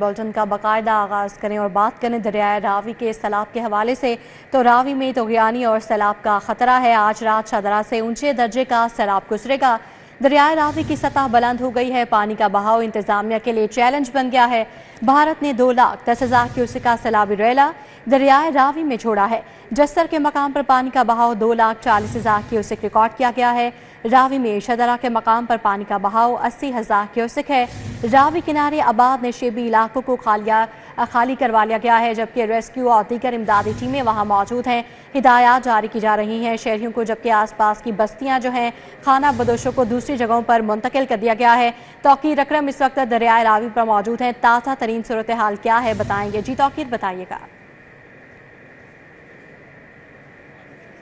Bulletin का बाकायदा आगाज़ करें और बात करें दरियाए रावी के सैलाब के हवाले से। तो रावी में तूग़यानी और सैलाब का खतरा है। आज रात शाहदरा से ऊंचे दर्जे का सैलाब गुजरेगा। दरियाए रावी की सतह बुलंद हो गई है। पानी का बहाव इंतजामिया के लिए चैलेंज बन गया है। भारत ने 2,10,000 क्यूसेक का सैलाबी रेला दरियाए रावी में छोड़ा है। जस्सर के मकाम पर पानी का बहाव 2,40,000 क्यूसेक रिकॉर्ड किया गया है। रावी में शदरा के मकाम पर पानी का बहाव 80,000 क्यूसेक है। रावी किनारे आबाद नशेबी इलाकों को खाली करवा लिया गया है, जबकि रेस्क्यू और दीगर इमदादी टीमें वहां मौजूद हैं। हिदायत जारी की जा रही हैं शहरियों को, जबकि आसपास की बस्तियां जो हैं खाना बदोशों को दूसरी जगहों पर मुंतकिल कर दिया गया है। तौकीर अकरम इस वक्त दरियाए रावी पर मौजूद हैं। ताज़ा तरीन सूरत हाल क्या है बताएंगे। जी तौकीर, बताइएगा।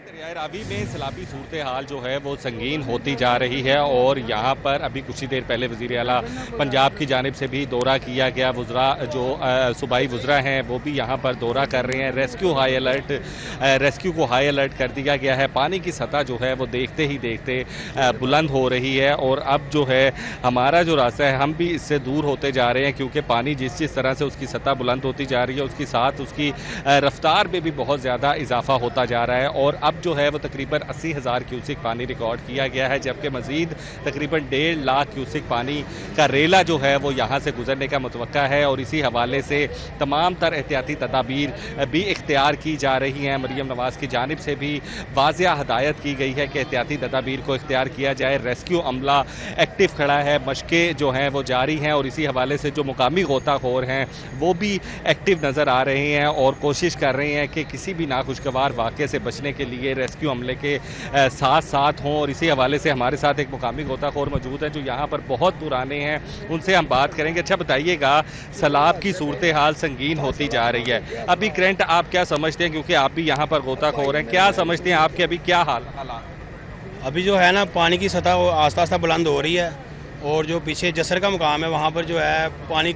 दरियाए रावी में सैलाबी सूरत हाल जो है वो संगीन होती जा रही है और यहाँ पर अभी कुछ ही देर पहले वज़ीर आला पंजाब की जानिब से भी दौरा किया गया। वज़रा जो सूबाई वज़रा हैं वो भी यहाँ पर दौरा कर रहे हैं। रेस्क्यू को हाई अलर्ट कर दिया गया है। पानी की सतह जो है वो देखते ही देखते बुलंद हो रही है और अब जो है हमारा जो रास्ता है हम भी इससे दूर होते जा रहे हैं, क्योंकि पानी जिस तरह से उसकी सतह बुलंद होती जा रही है उसके साथ उसकी रफ्तार में भी बहुत ज़्यादा इजाफा होता जा रहा है। और अब जो है वो तकरीबन 80,000 क्यूसेक पानी रिकॉर्ड किया गया है, जबकि मजीद तकरीबन 1.5 लाख क्यूसेक पानी का रेला जो है वो यहाँ से गुजरने का मुतवक्का है। और इसी हवाले से तमाम तर एहतियाती तदाबीर भी इख्तियार की जा रही हैं। मरीम नवाज़ की जानिब से भी वाज़िया हदायत की गई है कि एहतियाती तदाबीर को इख्तियार किया जाए। रेस्क्यू अमला एक्टिव खड़ा है, मशक़ें जो हैं वो जारी हैं और इसी हवाले से जो मुकामी गोताखोर हैं वो भी एक्टिव नज़र आ रहे हैं और कोशिश कर रहे हैं कि किसी भी नाखुशगवार वाक़े से बचने के लिए रेस्क्यू अमले के साथ हों। और इसी हवाले से हमारे साथ एक मुकामी गोताखोर मौजूद है जो यहाँ पर बहुत पुराने हैं, उनसे हम बात करेंगे। अच्छा बताइएगा, सैलाब की सूरत हाल संगीन होती जा रही है, अभी करंट आप क्या समझते हैं, क्योंकि आप भी यहाँ पर गोताखोर हैं, क्या समझते हैं आपके अभी क्या हालात? अभी जो है ना पानी की सतह वो आस्ता आस्ता बुलंद हो रही है और जो पीछे जसर का मुकाम है वहाँ पर जो है पानी,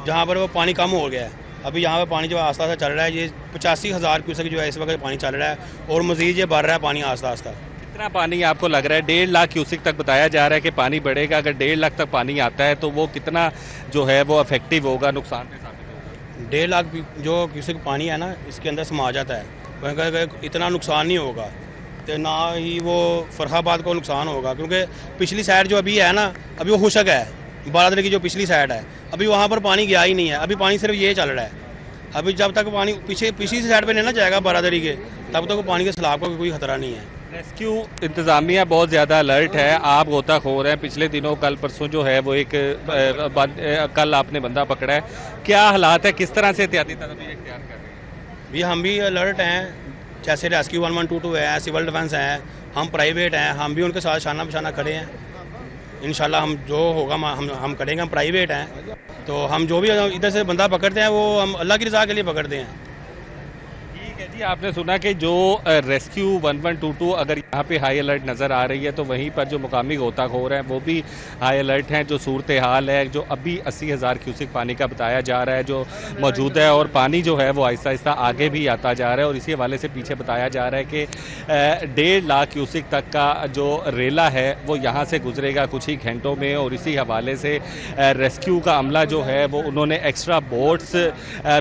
जहाँ पर वो पानी कम हो गया है, अभी यहाँ पे पानी जो आस्ता आस्ता चल रहा है। ये 85,000 क्यूसेक जो है इस वक्त पानी चल रहा है और मज़ीद ये बढ़ रहा है पानी आस्ता आस्ता। कितना पानी आपको लग रहा है? 1.5 लाख क्यूसेक तक बताया जा रहा है कि पानी बढ़ेगा। अगर 1.5 लाख तक पानी आता है तो वो कितना जो है वो इफेक्टिव होगा, नुकसान पे साबित होगा? 1.5 लाख जो क्यूसेक पानी है ना इसके अंदर समा जाता है, वहीं इतना नुकसान नहीं होगा तो ना ही वो फरखाबाद को नुकसान होगा, क्योंकि पिछली साइड जो अभी है ना अभी वो खुशक है। बारादरी की जो पिछली साइड है अभी वहाँ पर पानी गया ही नहीं है, अभी पानी सिर्फ ये चल रहा है। अभी जब तक पानी पिछली साइड पे नहीं ना जाएगा बारादरी के, तब तक पानी के सैलाब का कोई खतरा नहीं है। रेस्क्यू इंतज़ामिया बहुत ज़्यादा अलर्ट है। आप गोताखोर हैं, पिछले दिनों कल परसों जो है वो कल आपने बंदा पकड़ा है, क्या हालात है, किस तरह से एहतियाती तदबीर इख्तियार कर रहे हैं? भी हम भी अलर्ट हैं, जैसे रेस्क्यू 1122 है, सिविल डिफेंस है, हम प्राइवेट हैं, हम भी उनके साथ शाना बशाना खड़े हैं। इंशाल्लाह हम जो होगा हम करेंगे। हम प्राइवेट हैं तो हम जो भी इधर से बंदा पकड़ते हैं वो हम अल्लाह की रज़ा के लिए पकड़ते हैं। जी आपने सुना कि जो रेस्क्यू 1122 अगर यहाँ पे हाई अलर्ट नज़र आ रही है तो वहीं पर जो मुकामी गोताखोर हैं वो भी हाई अलर्ट हैं। जो सूरत हाल है जो अभी 80,000 क्यूसेक पानी का बताया जा रहा है जो मौजूद है और पानी जो है वो आहिस्ता आहिस्ता आगे भी आता जा रहा है और इसी हवाले से पीछे बताया जा रहा है कि 1.5 लाख क्यूसेक तक का जो रेला है वो यहाँ से गुजरेगा कुछ ही घंटों में। और इसी हवाले से रेस्क्यू का अमला जो है वो उन्होंने एक्स्ट्रा बोट्स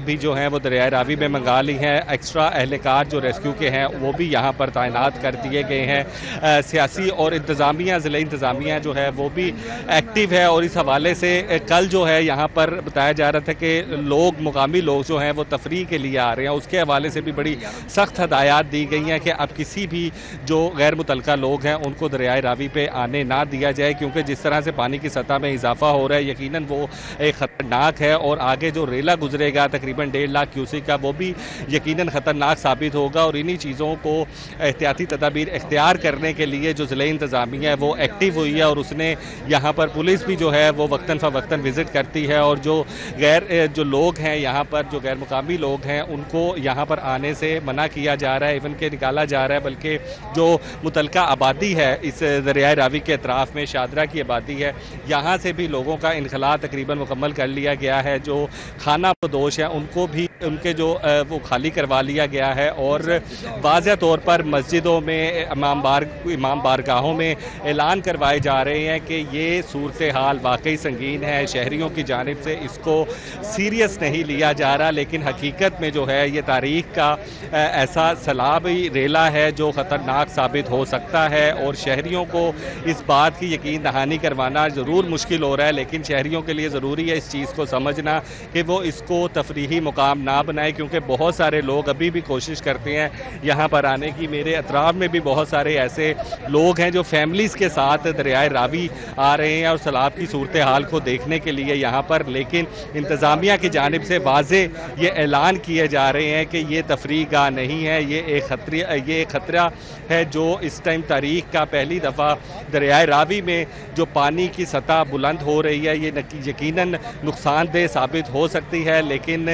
भी जो हैं वो दरियाए रावी में मंगा ली हैं। एक्स्ट्रा एहलकार जो रेस्क्यू के हैं वो भी यहाँ पर तैनात कर दिए गए हैं। सियासी और इंतज़ामिया ज़िला इंतज़ामिया जो है वो भी एक्टिव है और इस हवाले से कल जो है यहाँ पर बताया जा रहा था कि मुकामी लोग जो हैं वो तफरीह के लिए आ रहे हैं, उसके हवाले से भी बड़ी सख्त हदायत दी गई हैं कि अब किसी भी जो गैर मुतलका लोग हैं उनको दरियाए रावी पे आने ना दिया जाए, क्योंकि जिस तरह से पानी की सतह में इजाफा हो रहा है यकीनन वो एक ख़तरनाक है और आगे जो रेला गुजरेगा तकरीबन 1.5 लाख क्यूसेक का वो भी यकीनन ख़तरनाक साबित होगा। और इन्हीं चीज़ों को एहतियाती तदाबीर इख्तियार करने के लिए जो ज़िले इंतज़ामिया है वो एक्टिव हुई है और उसने यहाँ पर पुलिस भी जो है वो वक्तन फ़वक्तन विज़िट करती है और जो लोग हैं यहाँ पर जो गैर मुकामी लोग हैं उनको यहाँ पर आने से मना किया जा रहा है, इवन के निकाला जा रहा है। बल्कि जो मुतलका आबादी है इस दरियाए रावी के अतराफ़ में शादरा की आबादी है यहाँ से भी लोगों का इनखला तकरीबन मुकम्मल कर लिया गया है। जो खाना बदोश है उनको भी उनके जो वो खाली करवा लिया गया گیا ہے اور واضح طور پر مسجدوں میں امام بارگاہوں میں اعلان کروائے جا رہے ہیں کہ یہ صورتحال واقعی سنگین ہے، شہریوں کی جانب سے اس کو سیریس نہیں لیا جا رہا، لیکن حقیقت میں جو ہے یہ تاریخ کا ایسا سیلابی ریلا ہے جو خطرناک ثابت ہو سکتا ہے، اور شہریوں کو اس بات کی یقین دہانی کروانا ضرور مشکل ہو رہا ہے، لیکن شہریوں کے لیے ضروری ہے اس چیز کو سمجھنا کہ وہ اس کو تفریحی مقام نہ بنائے، کیونکہ بہت سارے لوگ ابھی بھی کوشش کرتے ہیں یہاں پر آنے کی۔ میرے اطراف میں بھی بہت سارے ایسے لوگ ہیں جو فیملیز کے ساتھ دریائے راوی آ رہے ہیں اور سیلاب کی صورتحال کو دیکھنے کے لیے یہاں پر، لیکن انتظامیہ کی جانب سے واضح یہ اعلان کیے جا رہے ہیں کہ یہ تفریح گاہ نہیں ہے، یہ ایک خطرہ ہے جو اس ٹائم تاریخ کا پہلی دفعہ دریائے راوی میں جو پانی کی سطح بلند ہو رہی ہے، یہ یقیناً نقصان دہ ثابت ہو سکتی ہے، لیکن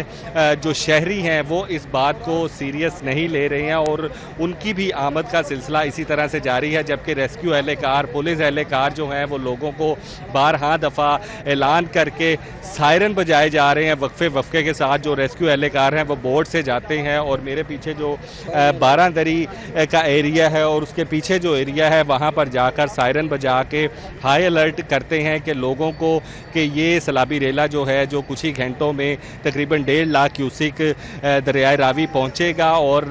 جو شہری ہیں وہ اس بات کو سیریس نہیں لے رہے ہیں اور ان کی بھی آمد کا سلسلہ اسی طرح سے جاری ہے، جبکہ ریسکیو اہلکار، پولیس اہلکار جو ہیں وہ لوگوں کو بارہا دفعہ اعلان کر کے سائرن بجائے جا رہے ہیں وقفے کے ساتھ۔ جو ریسکیو اہلکار ہیں وہ بوٹ سے جاتے ہیں، اور میرے پیچھے جو بارہ دری کا ایریا ہے اور اس کے پیچھے جو ایریا ہے وہاں پر جا کر سائرن بجا کے ہائی الرٹ کرتے ہیں کہ لوگوں کو کہ یہ سیلابی ریلا جو ہے جو کچھ ہی گھنٹوں میں تقریباً 1.5 لاکھ کیوسک دریائے راوی پہنچے گا، اور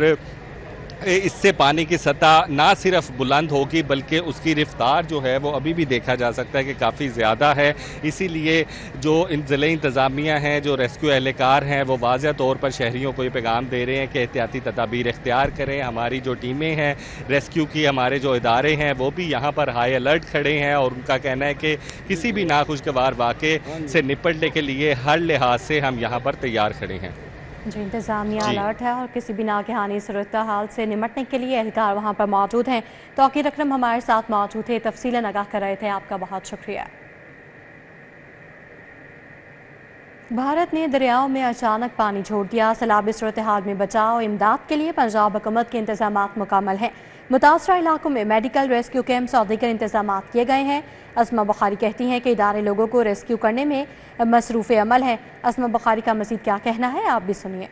اس سے پانی کی سطح نہ صرف بلند ہوگی بلکہ اس کی رفتار جو ہے وہ ابھی بھی دیکھا جا سکتا ہے کہ کافی زیادہ ہے۔ اسی لیے جو ضلعی انتظامیہ ہیں، جو ریسکیو اہلکار ہیں، وہ واضح طور پر شہریوں کو یہ پیغام دے رہے ہیں کہ احتیاطی تدابیر اختیار کریں۔ ہماری جو ٹیمیں ہیں ریسکیو کی، ہمارے جو ادارے ہیں وہ بھی یہاں پر ہائی الرٹ کھڑے ہیں، اور ان کا کہنا ہے کہ کسی بھی ناخوشگوار واقعے سے نپٹنے کے لیے ہر لحاظ سے ہم یہاں پر تیار کھڑے ہیں۔ جی، انتظامیہ الرٹ ہے اور کسی بھی ناگہانی صورتحال سے نمٹنے کے لیے اہلکار وہاں پر موجود ہیں۔ توقیر اکرم ہمارے ساتھ موجود تھے، تفصیلاً آگاہ کر رہے تھے، آپ کا بہت شکریہ۔ بھارت نے دریاؤں میں اچانک پانی چھوڑ دیا، سیلابی صورتحال میں بچاؤ امداد کے لیے پنجاب حکومت کے انتظامات مکمل ہیں۔ متاثرہ علاقوں میں میڈیکل ریسکیو کیمپس اور دیگر انتظامات کیے گئے ہیں۔ اسما بخاری کہتی ہیں کہ ادارے لوگوں کو ریسکیو کرنے میں مصروف عمل ہیں۔ اسما بخاری کا مزید کیا کہنا ہے، آپ بھی سنیے۔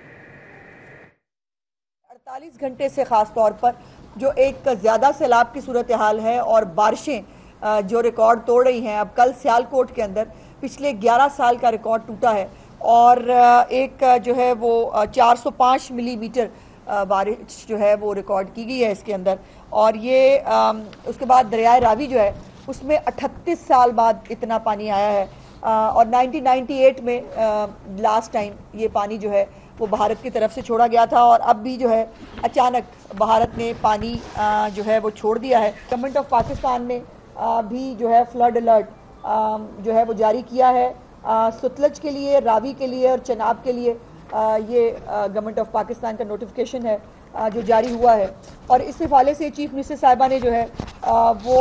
48 گھنٹے سے خاص طور پر جو ایک زیادہ سیلاب کی صورتحال ہے اور بارشیں جو ریکارڈ توڑ رہی ہیں، اب کل سیالکوٹ کے اندر پچھلے 11 سال کا ریکارڈ ٹوٹا ہے، اور ایک جو ہے وہ 405 ملی میٹر بارش جو ہے وہ ریکارڈ کی گئی ہے اس کے اندر، اور یہ اس کے بعد دریائے راوی جو ہے اس میں 38 سال بعد اتنا پانی آیا ہے، اور 1998 میں لاسٹ ٹائم یہ پانی جو ہے وہ بھارت کی طرف سے چھوڑا گیا تھا، اور اب بھی جو ہے اچانک بھارت نے پانی جو ہے وہ چھوڑ دیا ہے۔ گورنمنٹ آف پاکستان نے بھی جو ہے فلڈ الرٹ جو ہے وہ جاری کیا ہے ستلج کے لیے، راوی کے لیے اور چناب کے لیے۔ یہ گورنمنٹ آف پاکستان کا نوٹیفیکیشن ہے جو جاری ہوا ہے، اور اس حوالے سے چیف منسٹر صاحبہ نے جو ہے وہ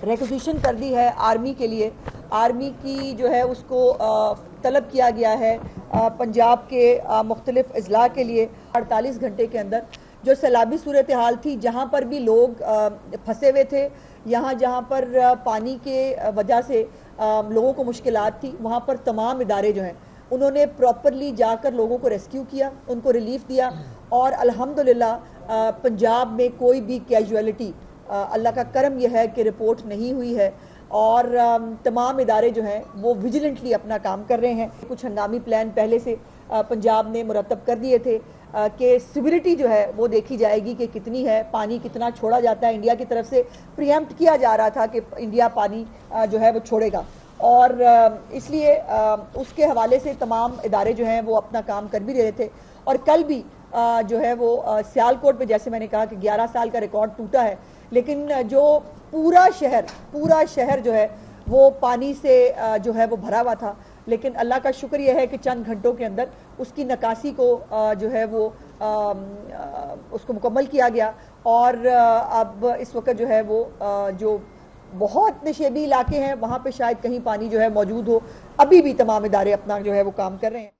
ریکوزیشن کر دی ہے آرمی کے لیے۔ آرمی کی جو ہے اس کو طلب کیا گیا ہے پنجاب کے مختلف اضلاع کے لیے 48 گھنٹے کے اندر جو سیلابی صورتحال تھی، جہاں پر بھی لوگ پھنسے ہوئے تھے، جہاں پر پانی کے وجہ سے لوگوں کو مشکلات تھی، وہاں پر تمام ادارے جو ہیں انہوں نے پراپرلی جا کر لوگوں کو ریسکیو کیا، ان کو ریلیف دیا، اور الحمدللہ پنجاب میں کوئی بھی کیجویلٹی اللہ کا کرم یہ ہے کہ رپورٹ نہیں ہوئی ہے، اور تمام ادارے جو ہیں وہ ویجیلنٹلی اپنا کام کر رہے ہیں۔ کچھ ہنگامی پلان پہلے سے پنجاب نے مرتب کر دیے تھے کہ سیوریٹی جو ہے وہ دیکھی جائے گی کہ کتنی ہے، پانی کتنا چھوڑا جاتا ہے۔ انڈیا کی طرف سے پریمپٹ کیا جا رہا تھا کہ انڈیا پانی جو ہے وہ چھوڑے گا، اور اس لیے اس کے حوالے سے تمام ادارے جو ہیں وہ اپنا کام کر بھی رہے تھے، اور کل بھی جو ہے وہ سیالکوٹ میں جیسے میں نے کہا کہ 11 سال کا ریکارڈ ٹوٹا ہے، لیکن جو پورا شہر جو ہے وہ پانی سے جو ہے وہ بھرا ہوا تھا، لیکن اللہ کا شکر یہ ہے کہ چند گھنٹوں کے اندر اس کی نکاسی کو جو ہے وہ اس کو مکمل کیا گیا، اور اب اس وقت جو ہے وہ جو بہت نشیبی علاقے ہیں وہاں پہ شاید کہیں پانی جو ہے موجود ہو، ابھی بھی تمام ادارے اپنا جو ہے وہ کام کر رہے ہیں۔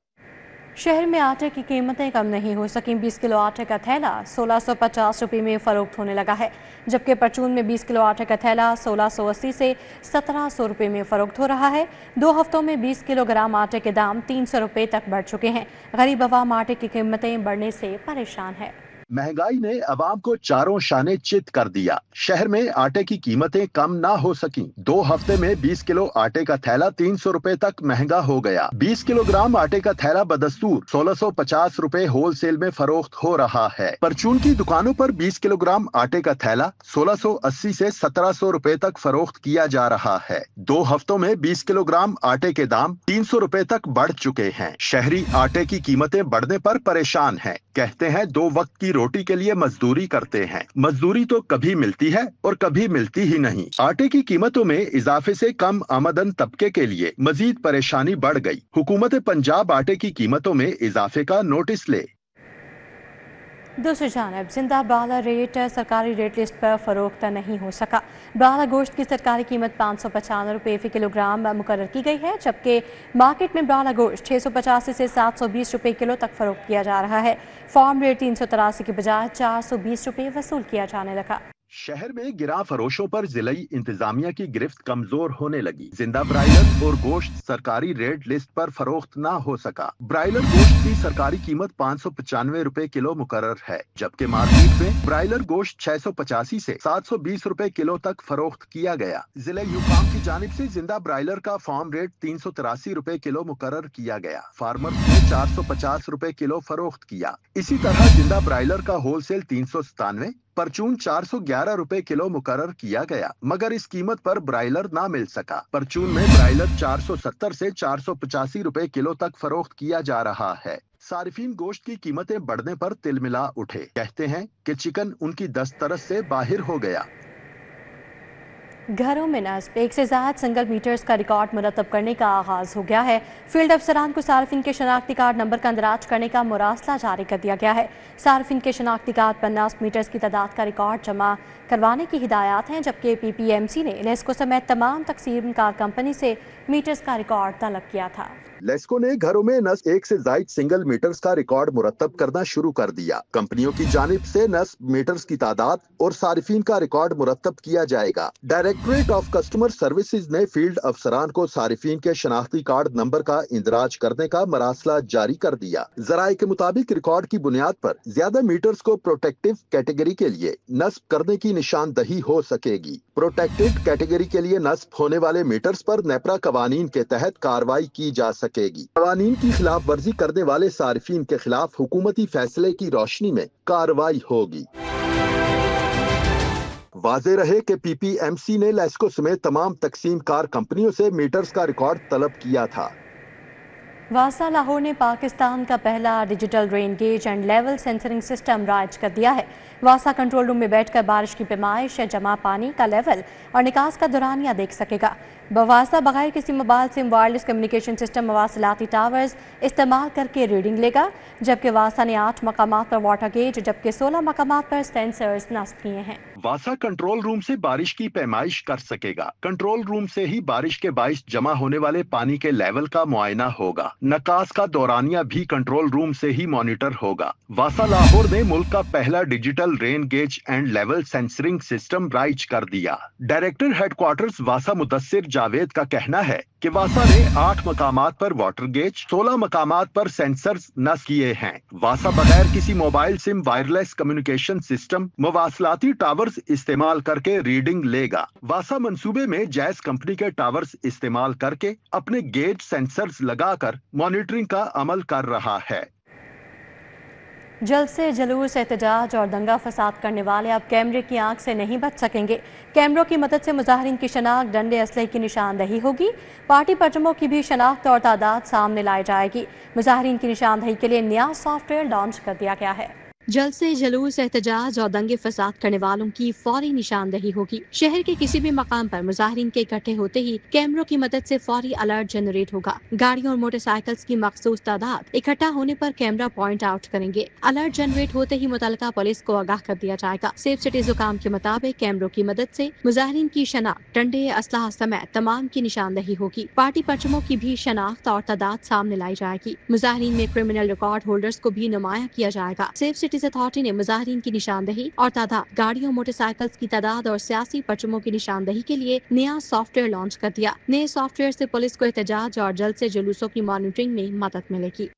शहर में आटे की कीमतें कम नहीं हो सकीं। 20 किलो आटे का थैला 1650 रुपये में फरोख्त होने लगा है, जबकि परचून में 20 किलो आटे का थैला 1680 से 1700 रुपये में फरोख्त हो रहा है। 2 हफ्तों में 20 किलोग्राम आटे के दाम 300 रुपये तक बढ़ चुके हैं। गरीब अवाम आटे की कीमतें बढ़ने से परेशान है। महंगाई ने अवाम को चारों शाने चित कर दिया। शहर में आटे की कीमतें कम ना हो सकी। 2 हफ्ते में 20 किलो आटे का थैला 300 रुपए तक महंगा हो गया। 20 किलोग्राम आटे का थैला बदस्तूर 1650 रुपए होलसेल में फरोख्त हो रहा है। परचून की दुकानों पर 20 किलोग्राम आटे का थैला 1680 से 1700 रुपए तक फरोख्त किया जा रहा है। 2 हफ्तों में 20 किलोग्राम आटे के दाम 300 रुपए तक बढ़ चुके हैं। शहरी आटे की कीमतें बढ़ने पर परेशान हैं। कहते हैं 2 वक्त की रोटी के लिए मजदूरी करते हैं। मजदूरी तो कभी मिलती है और कभी मिलती ही नहीं। आटे की कीमतों में इजाफे से कम आमदन तबके के लिए मजीद परेशानी बढ़ गई। हुकूमत पंजाब आटे की कीमतों में इजाफे का नोटिस ले। दूसरी जानब जिंदा ब्रायलर रेट सरकारी रेट लिस्ट पर फरोख्त नहीं हो सका। ब्रायलर गोश्त की सरकारी कीमत 595 रुपये फी किलोग्राम मुकर्रर की गई है, जबकि मार्केट में ब्रायलर गोश्त 685 से 720 रुपये किलो तक फरोख्त किया जा रहा है। फार्म रेट 383 के बजाय 420 रुपये वसूल किया जाने लगा। शहर में गिरा फरोशों पर जिलाई इंतजामिया की गिरफ्त कमजोर होने लगी। जिंदा ब्रायलर और गोश्त सरकारी रेट लिस्ट पर फरोख्त ना हो सका। ब्रायलर गोश्त की सरकारी कीमत 595 रुपए किलो मुकर्रर है, जबकि मार्केट में ब्रायलर गोश्त 685 से 720 रुपए किलो तक फरोख्त किया गया। जिला यूकाम की जानिब से जिंदा ब्रायलर का फार्म रेट 383 रुपए किलो मुकर्रर किया गया। फार्मर्स ने 450 रुपए किलो फरोख्त किया। इसी तरह जिंदा ब्रायलर का होलसेल 397, परचून 411 रुपए किलो मुकर्रर किया गया, मगर इस कीमत पर ब्रायलर ना मिल सका। परचून में ब्रायलर 470 से 485 रुपए किलो तक फरोख्त किया जा रहा है। सारिफीन गोश्त की कीमतें बढ़ने पर तिलमिला उठे। कहते हैं कि चिकन उनकी दस्तरस से बाहर हो गया। घरों में नस्ब 1 से ज़्यादा सिंगल मीटर्स का रिकॉर्ड मुरतब करने का आगाज़ हो गया है। फील्ड अफसरान को सार्फिन के शनाख्ती कार्ड नंबर का अंदराज करने का मुरासला जारी कर दिया गया है। सार्फिन के शनाख्ती कार्ड पर नस्ब मीटर्स की तादाद का रिकॉर्ड जमा करवाने की हिदायत हैं, जबकि PPMC ने लेस्को समेत तमाम तकसीम कार कंपनी से मीटर्स का रिकॉर्ड तलब किया था। लेस्को ने घरों में नस्ब 1 से जायद सिंगल मीटर्स का रिकॉर्ड मुरतब करना शुरू कर दिया। कंपनियों की जानिब से नस्ब मीटर्स की तादाद और सारिफीन का रिकॉर्ड मुरतब किया जाएगा। डायरेक्टरेट ऑफ कस्टमर सर्विसेज ने फील्ड अफसरान को सारिफीन के शनाख्ती कार्ड नंबर का इंदराज करने का मरासला जारी कर दिया। जराये के मुताबिक रिकॉर्ड की बुनियाद पर ज्यादा मीटर्स को प्रोटेक्टिव कैटेगरी के लिए नस्ब करने की निशानदही हो सकेगी। प्रोटेक्टेड कैटेगरी के लिए नस्ब होने वाले मीटर्स पर नेपरा कवानीन के तहत कार्रवाई की जा सकेगी। कवानीन की खिलाफ वर्जी करने वाले सारिफीन के खिलाफ हुकूमती फैसले की रोशनी में कार्रवाई होगी। वाज़ेह रहे कि PPMC ने लेस्को समेत तमाम तकसीम कार कंपनियों से मीटर्स का रिकॉर्ड तलब किया था। वासा लाहौर ने पाकिस्तान का पहला digital rain gauge and level censoring system rise कर दिया है। वासा कंट्रोल रूम में बैठकर बारिश की पैमाइश, जमा पानी का लेवल और निकास का दौरानिया देख सकेगा। बवासा बगैर किसी mobile SIM wireless communication system मवासिलाती टावर्स इस्तेमाल करके रीडिंग लेगा, जबकि वासा ने 8 मकामात पर वाटर गेज जबकि 16 मकामात पर सेंसर्स नस्ब किए हैं। वासा कंट्रोल रूम से बारिश की पैमाइश कर सकेगा। कंट्रोल रूम से ही बारिश के बाइस जमा होने वाले पानी के लेवल का मुआयना होगा। नकास का दौरानिया भी कंट्रोल रूम से ही मॉनिटर होगा। वासा लाहौर ने मुल्क का पहला digital rain gauge and level censoring system rise कर दिया। डायरेक्टर हेडक्वार्टर्स वासा मुदस्सिर जावेद का कहना है कि वासा ने 8 मकामात पर वाटर गेज, 16 मकामात पर सेंसर्स नस्ब किए हैं। वासा बगैर किसी mobile SIM wireless communication system मवासलाती टावर्स इस्तेमाल करके रीडिंग लेगा। वासा मंसूबे में जैस कंपनी के टावर्स इस्तेमाल करके अपने गेज सेंसर्स लगाकर मॉनिटरिंग का अमल कर रहा है। जल्द से जुलूस, एहतजाज और दंगा फसाद करने वाले अब कैमरे की आंख से नहीं बच सकेंगे। कैमरों की मदद से मुजाहिरीन की शनाख्त, डंडे, असलहे की निशानदही होगी। पार्टी परचमों की भी शनाख्त और तादाद सामने लाई जाएगी। मुजाहिरीन की निशानदही के लिए नया सॉफ्टवेयर लॉन्च कर दिया गया है। जल्द से जुलूस, एहतजाज और दंगे फसाद करने वालों की फौरी निशानदेही होगी। शहर के किसी भी मकाम पर मुजाहिरीन के इकट्ठे होते ही कैमरों की मदद से फौरी अलर्ट जनरेट होगा। गाड़ियों और मोटरसाइकिल्स की मखसूस तादाद इकट्ठा होने पर कैमरा पॉइंट आउट करेंगे। अलर्ट जनरेट होते ही मुतलका पुलिस को आगाह कर दिया जाएगा। सेफ सिटी हुकाम के मुताबिक कैमरों की मदद से मुजाहिरीन की शनाख्त, डंडे, असलहा समेत तमाम की निशानदेही होगी। पार्टी परचमों की भी शनाख्त और तादाद सामने लाई जाएगी। मुजाहिरीन में क्रिमिनल रिकॉर्ड होल्डर्स को भी नुमाया किया जाएगा। सेफ सिटीज अथॉरिटी ने मुजाहिरीन की निशानदेही और तादाद, गाड़ियों, मोटरसाइकिल्स की तादाद और सियासी परचमों की निशानदेही के लिए नया सॉफ्टवेयर लॉन्च कर दिया। नए सॉफ्टवेयर से पुलिस को एहतजाज और जल्द से जुलूसों की मॉनिटरिंग में मदद मिलेगी।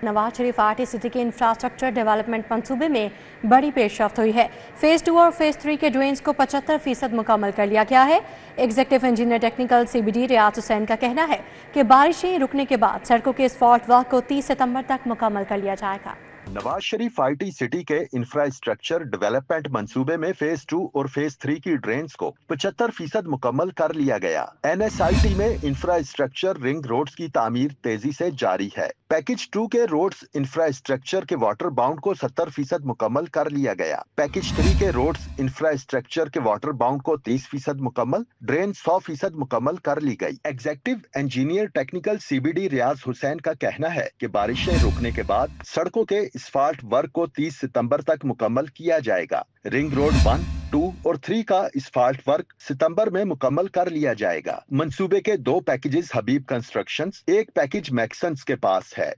नवाज शरीफ आरटी सिटी के इंफ्रास्ट्रक्चर डेवलपमेंट मंसूबे में बड़ी पेशरफ्त हुई है। फेज 2 और फेज 3 के ड्रेन्स को 75% मुकम्मल कर लिया गया है। एग्जीक्यूटिव इंजीनियर टेक्निकल CBD रियाज हुसैन का कहना है कि बारिशें रुकने के बाद सड़कों के एस्फाल्ट वर्क को 30 सितंबर तक मुकम्मल कर लिया जाएगा। नवाज शरीफ आईटी सिटी के इंफ्रास्ट्रक्चर डेवलपमेंट मंसूबे में फेज 2 और फेज 3 की ड्रेन्स को 75% मुकम्मल कर लिया गया। NSIT में इंफ्रास्ट्रक्चर रिंग रोड्स की तामीर तेजी से जारी है। पैकेज 2 के रोड्स इंफ्रास्ट्रक्चर के वाटर बाउंड को 70% मुकम्मल कर लिया गया। पैकेज 3 के रोड्स इंफ्रास्ट्रक्चर के वाटर बाउंड को 30% मुकम्मल, ड्रेन 100% मुकम्मल कर ली गई। एग्जीक्यूटिव इंजीनियर टेक्निकल CBD रियाज हुसैन का कहना है कि बारिशें रुकने के बाद सड़कों के इस्फाल्ट वर्क को 30 सितंबर तक मुकम्मल किया जाएगा। रिंग रोड 1, 2 और 3 का इस्फाल्ट वर्क सितंबर में मुकम्मल कर लिया जाएगा। मंसूबे के 2 पैकेजेस हबीब कंस्ट्रक्शंस, एक पैकेज मैक्सन्स के पास है।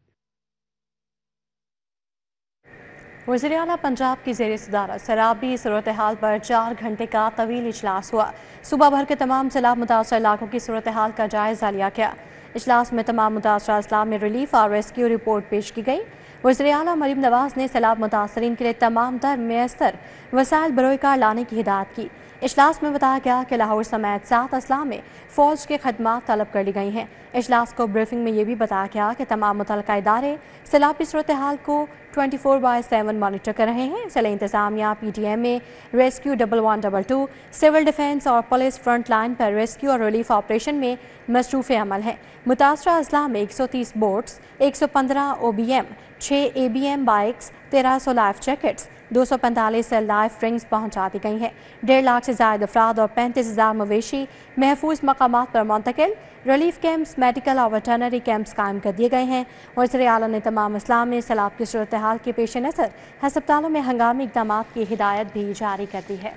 वज़ीर आला पंजाब की ज़ेर सदारत सैलाबी सूरत हाल पर 4 घंटे का तवील इजलास हुआ। सुबह भर के तमाम सैलाब मुतासर इलाकों की सूरत हाल का जायजा लिया गया। इजलास में तमाम मुतासर अजला में रिलीफ और रेस्क्यू रिपोर्ट पेश की गई। वज़ीर आला मरीम नवाज ने सैलाब मुतासरीन के लिए तमाम तर मैसर वसाइल बरोकार लाने की हिदायत की। इजलास में बताया गया कि लाहौर समेत 7 अजला में फ़ौज के खदमात तलब कर ली गई हैं। इजलास को ब्रीफिंग में ये भी बताया गया कि तमाम मुतलका इदारे सैलाबी सूरत हाल को 24/7 मॉनिटर कर रहे हैं। ज़िला इंतज़ामिया PTMA, रेस्क्यू 1122, सिविल डिफेंस और पुलिस फ्रंट लाइन पर रेस्क्यू और रिलीफ ऑपरेशन में मसरूफ़ अमल है। मुतासरा अजला में 130 boats, 115 OBM, 6 ABM bikes, 1300 life jackets, 245 life rings पहुंचा दी गई हैं। 1.5 लाख से ज़ायद अफराद और 35,000 मवेशी महफूज मकामात पर मुंतकिल। रिलीफ कैंप्स, मेडिकल और वेटरनरी कैंप्स कायम कर दिए गए हैं। वज़ीर आला ने तमाम अजला में सैलाब की सूरत हाल के पेश नज़र हस्पतालों में हंगामी इक़दाम की हिदायत भी जारी कर दी है।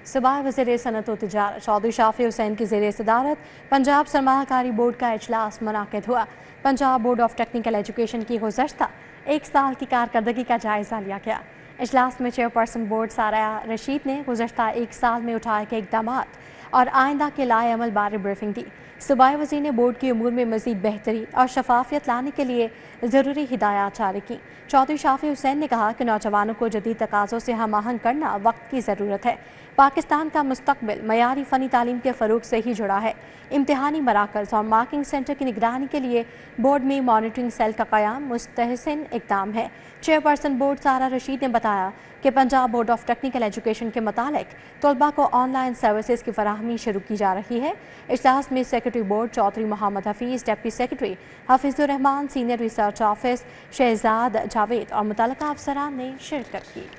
सूबाई वज़ीर सनअत व तिजारत चौधरी शाफी हुसैन की ज़ेर सदारत पंजाब सरमायाकारी बोर्ड का इजलास मुनाकिद हुआ। Punjab board of technical education की गुज़श्ता 1 साल की कारकर्दगी का जायज़ा लिया गया। इजलास में चेयरपर्सन बोर्ड सारा रशीद ने गुज़श्ता 1 साल में उठाए गए इक़दाम और आइंदा के लाए अमल बारे ब्रीफिंग दी। सूबाई वज़ीर ने बोर्ड के अमूर में मज़ीद बेहतरी और शफाफियत लाने के लिए ज़रूरी हिदायत जारी की। चौधरी शाफी हुसैन ने कहा कि नौजवानों को जदीद तकाज़ों से हम आहंग करना वक्त की ज़रूरत है। पाकिस्तान का मुस्तकबिल मयारी फ़नी तालीम के फ़रोग़ से ही जुड़ा है। इम्तिहानी मराकज़ और मार्किंग सेंटर की निगरानी के लिए बोर्ड में मॉनिटरिंग सेल का क़याम मुस्तहसिन इक़दाम है। चेयरपर्सन बोर्ड सारा रशीद ने बताया कि Punjab board of technical education के मुतालिक तलबा को ऑनलाइन सर्विसेज की फराहमी शुरू की जा रही है। इजलास में secretary board Chaudhry Mohammad Hafeez, deputy secretary Hafeezur Rehman, senior research office Shahzad Javed और मुतल्लिका अफसरान ने शिरकत की।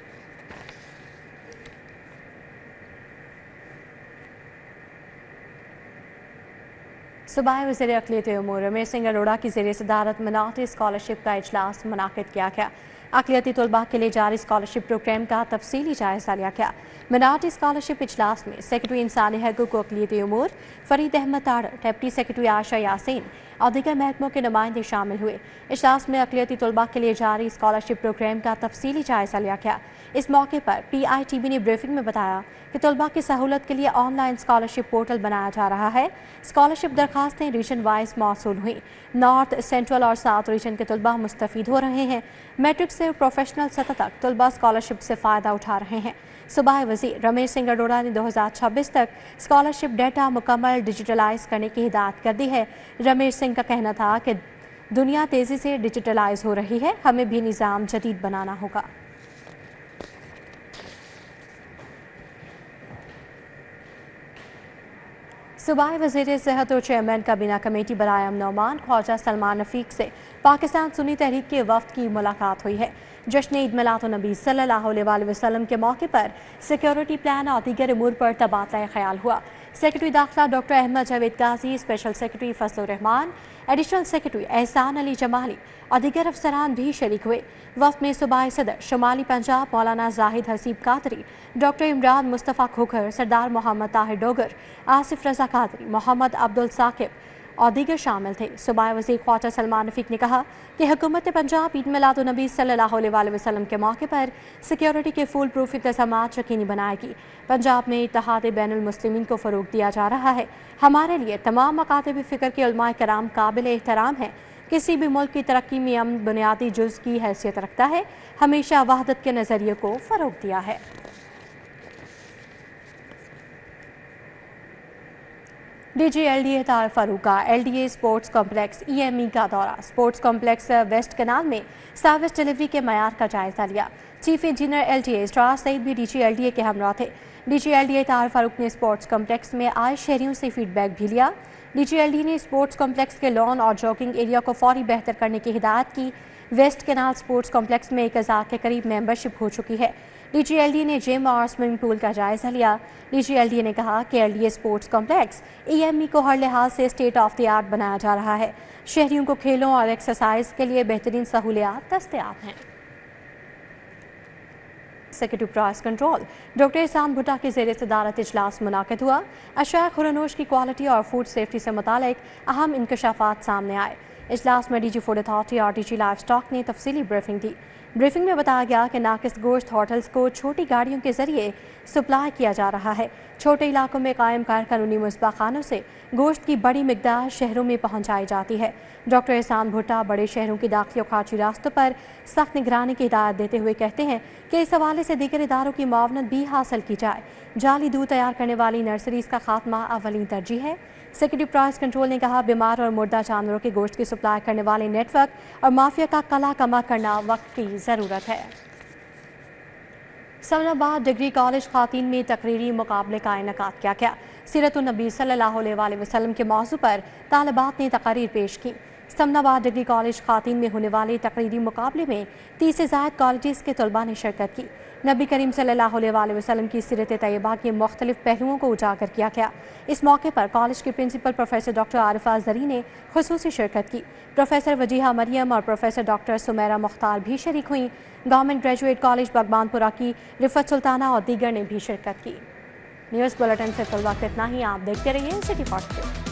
सूबाई वज़ीर अक़लियती उमूर रमेश सिंह अरोड़ा की ज़ेर सदारत मिनाटी स्कॉलरशिप का इजलास मुनाकिद किया गया। अक़लियती तलबा के लिए जारी स्कॉलरशिप प्रोग्राम का तफसीली जायज़ा लिया गया। मिनाटी स्कॉलरशिप इजलास में सेक्रेटरी इंसानी हकूक़ व अक़लियती उमूर फरीद अहमद ताड़, डिप्टी सेक्रेटरी आशा यासीन और दीगर महकमों के नुमाइंदे शामिल हुए। इजलास में अक़लियती तलबा के लिए जारी स्कॉलरशिप प्रोग्राम का तफसीली जायज़ा लिया गया। इस मौके पर PITB ने ब्रीफिंग में बताया कि तलबा की सहूलत के लिए ऑनलाइन स्कॉलरशिप पोर्टल बनाया जा रहा है। स्कॉलरशिप दरखास्तें रीजन वाइज मौसूल हुई। नॉर्थ, सेंट्रल और साउथ रीजन के तलबा मुस्तफ़ीद हो रहे हैं। मैट्रिक से प्रोफेशनल सतह तक तलबा स्कॉलरशिप से फ़ायदा उठा रहे हैं। सूबाई वज़ीर रमेश सिंह अरोड़ा ने 2026 तक स्कॉलरशिप डेटा मुकम्मल डिजिटलाइज करने की हिदायत कर दी है। रमेश सिंह का कहना था कि दुनिया तेज़ी से डिजिटलाइज हो रही है, हमें भी निज़ाम जदीद बनाना होगा। सूबाई वज़ीर सेहत और चेयरमैन काबीना कमेटी बराए अमन और अमान ख्वाजा सलमान रफीक से पाकिस्तान सुन्नी तहरीक के वफ्द की मुलाकात हुई है। जश्न ईद मिलाद-उन-नबी सल्लल्लाहु अलैहि वसल्लम के मौके पर सिक्योरिटी प्लान और दीगर अमूर पर तबादला ख्याल हुआ। सेक्रेटरी दाखिला doctor Ahmed Javed Qazi, special secretary Fazlur Rehman, additional secretary Ehsan Ali Jamali और दीगर अफसरान भी शरीक हुए। वफ्द में सूबाई सदर शुमाली पंजाब मौलाना जाहिद हसीब कादरी, डॉक्टर इमरान मुस्तफ़ा खोखर, सरदार मोहम्मद ताहिर डोगर, आसिफ रजा कादरी, मोहम्मद अब्दुल साकिब और दीगर शामिल थे। सूबाई वज़ीर ख्वाजा सलमान रफीक ने कहा कि हुकूमत पंजाब ईद मिलाद-उन-नबी सल्लल्लाहु अलैहि वसल्लम के मौके पर सिक्योरिटी के फुल प्रूफ इंतज़ामात यकीनी बनाएगी। पंजाब में इत्तेहाद बैनुल मुस्लिमीन को फ़रोग़ दिया जा रहा है। हमारे लिए तमाम मकातब फ़िक्र के उलमाए कराम काबिल एहतराम हैं। किसी भी मुल्क की तरक्की में अमन बुनियादी जुज़ की हैसियत रखता है। हमेशा वहदत के नज़रिए को फ़रोग़ दिया है। DGLDA तार फारूक का LDA स्पोर्ट्स कॉम्प्लेक्स EME का दौरा। स्पोर्ट्स कॉम्प्लेक्स वेस्ट कनाल में सर्विस डिलीवरी के मयार का जायजा लिया। चीफ इंजीनियर LTA स्टार सईद भी DGLDA के हमरा थे। DGLDA तार फारूक ने स्पोर्ट्स कॉम्प्लेक्स में आए शहरियों से फीडबैक भी लिया। DGLDA ने स्पोर्ट्स कॉम्प्लेक्स के लॉन और जॉगिंग एरिया को फौरी बेहतर करने की हिदायत की। वेस्ट कनाल स्पोर्ट्स कॉम्प्लेक्स में 1000 के करीब मेंबरशिप हो चुकी है। DGLDA ने जिम और स्विमिंग पूल का जायजा लिया। DGLDA ने कहा कि LDA स्पोर्ट्स कॉम्प्लेक्स EME को हर लिहाज से स्टेट ऑफ द आर्ट बनाया जा रहा है। शहरियों को खेलों और एक्सरसाइज के लिए बेहतरीन सहूलियात दस्तयाब हैं। सेक्रेटरी प्राइस कंट्रोल डॉक्टर एहसान भुट्टा की ज़ेर सदारत इजलास मुनाकिद हुआ। अशिया खुरनोश की क्वालिटी और फूड सेफ्टी से मुतालिक अहम इंकशाफात सामने आए। इजलास में DG फूड अथॉरिटी और DG लाइव स्टॉक ने तफसीली ब्रीफिंग दी। ब्रीफिंग में बताया गया कि नाकिस गोश्त होटल्स को छोटी गाड़ियों के जरिए सप्लाई किया जा रहा है। छोटे इलाकों में कायम गैर कानूनी मुसबा खानों से गोश्त की बड़ी मिकदार शहरों में पहुंचाई जाती है। डॉक्टर एहसान भुट्टा बड़े शहरों की दाखिली और खारजी रास्तों पर सख्त निगरानी की हिदायत देते हुए कहते हैं कि इस हवाले से दीगर इदारों की मुआवनत भी हासिल की जाए। जाली दूध तैयार करने वाली नर्सरीज का खात्मा अवली तरजीह है। सेक्रेटरी प्राइस कंट्रोल ने कहा बीमार और मुर्दा जानवरों के गोश्त की सप्लाई करने वाले नेटवर्क और माफिया का कला कमा करना वक्त की ज़रूरत है। समनाबाद डिग्री कॉलेज खातीन में तकरीरी मुकाबले का इनेकाद किया गया। सीरत-उन-नबी सल्लल्लाहु अलैहि वसल्लम के मौजू पर तालिबात ने तकरीर पेश की। समनाबाद डिग्री कॉलेज खातीन में होने वाले तकरीरी मुकाबले में 30 से ज़ायद कॉलेजेस के तलबा ने शिरकत की। नबी करीम सल्लल्लाहु अलैहि वसल्लम की सीरत तैयबा के मुख्तलिफ पहलुओं को उजागर किया गया। इस मौके पर कॉलेज के प्रिंसिपल प्रोफेसर डॉक्टर आरिफा जरी ने खुसूसी शिरकत की। प्रोफेसर वजीहा मरियम और प्रोफेसर डॉक्टर सुमेरा मुख्तार भी शरीक हुई। गवर्नमेंट ग्रेजुएट कॉलेज बगबानपुरा की रिफत सुल्ताना और दीगर ने भी शिरकत की। न्यूज़ बुलेटिन से फिल वक्त इतना ही। आप देखते रहिए सिटी 42।